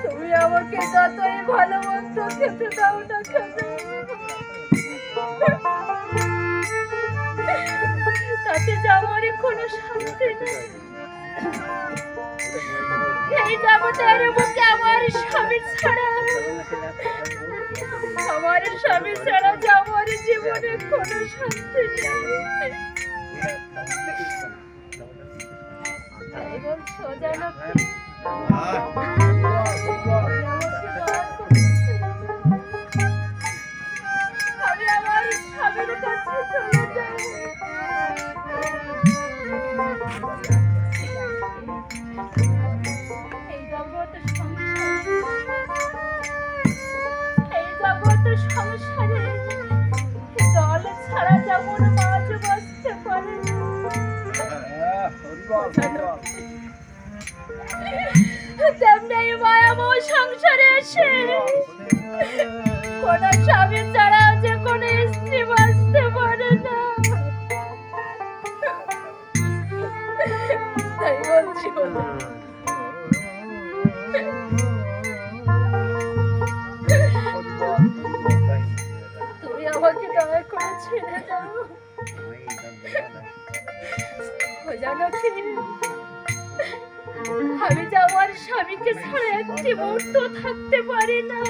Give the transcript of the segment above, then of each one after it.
তুমি আমাকে যতই ভালো মন্দ খেতে দাও না কেন, তাতে যাওয়ার কোনো শান্তি নেই। এই জগতের বুকে আমার স্বামী ছাড়া যাওয়ার জীবনে কোনো শান্তি নেই। তাই বলছো জানো আমি আমার স্বামীর কাছে চলে যাই। এই জগৎ সংসারে জল ছাড়া যেমন মাছ বাঁচতে পারে, তেমনি মায়াময় সংসারে এসে কোন স্বামী ছাড়া যে কোন স্ত্রী বাঁচতে পারে না। তাই বলছি তুমি আমাকে দয়া করে ছেড়ে দাও। জানো কি, আমি যে আমার স্বামীকে ছাড়া একটি মুহূর্ত থাকতে পারি না।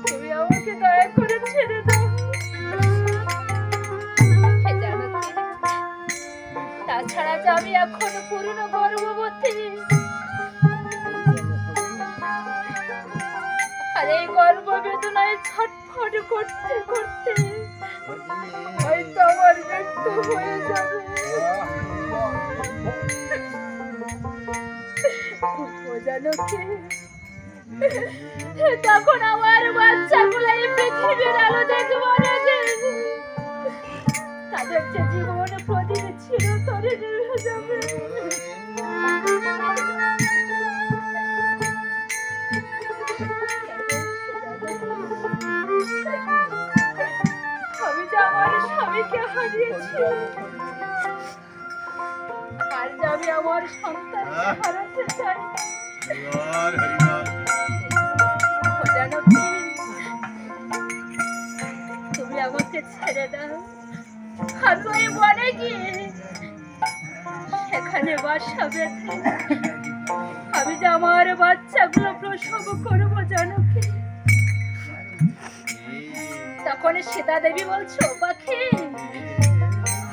তুমি আমাকে দয়া করে ছেড়ে দাও। জানো কি, তাছাড়া যে আমি এখন পূর্ণ গর্ভবতী, আর এই গর্ভবেদনায় ছটফট করতে করতে হয়তো আমার মৃত্যু হয়ে যাবে। জানো কি, তখন আমার বাচ্চাগুলো এই পৃথিবীর আলো দেখবার আগে তাদের যে জীবন প্রদীপ চিরতরে নিভে যাবে। আমি যে আমার স্বামীকে হারিয়েছি, আর যে আমি আমার সন্তানকে হারাতে চাই। জানো কি, তুমি আমাকে ছেড়ে দাও। আমি বনে গিয়ে সেখানে বাসা বেঁধে আমি যে আমার বাচ্চাগুলো প্রসব করবো। জানো কি, তখন সীতা দেবী বলছো, পাখি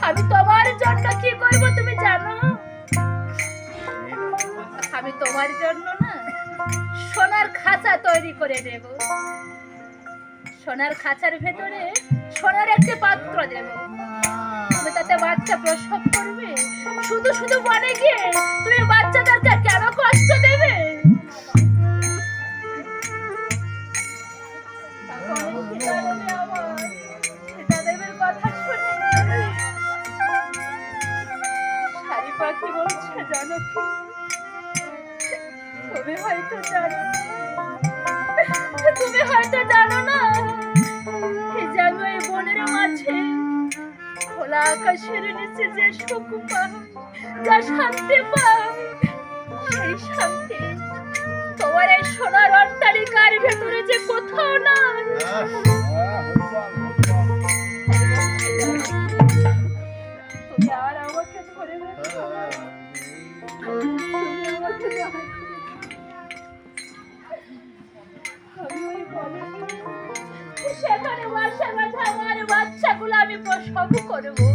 আমি তোমার জন্য কি করব তুমি জানো? আমি তোমার জন্য না সোনার খাঁচা তৈরি করে দেব। সোনার খাঁচার ভেতরে সোনার একটি পাত্র দেব। তুমি তাতে বাচ্চা প্রসব করবে। শুধু শুধু বনে গিয়ে তুমি বাচ্চাদেরকে কেন কষ্ট দেবে? সীতাদেবীর কথা শুনে শাড়ি পাখি বলছে, জানো কি, তুমি হয়তো জানো না যে আমি এই বনের মাঝে খোলা আকাশের নিচে যে সুখ পাই, যা শান্তি পাই, সেই শান্তি তোমার এই সোনার অট্টালিকার ভেতরে যে কোথাও নাই। তুমি আর আমাকে ধরে রেখো না। তুমি আমাকে ধরে রেখো। আমি ওই বনে সেখানে বাসা বাঁধা আমার বাচ্চাগুলো আমি প্রসব করবো।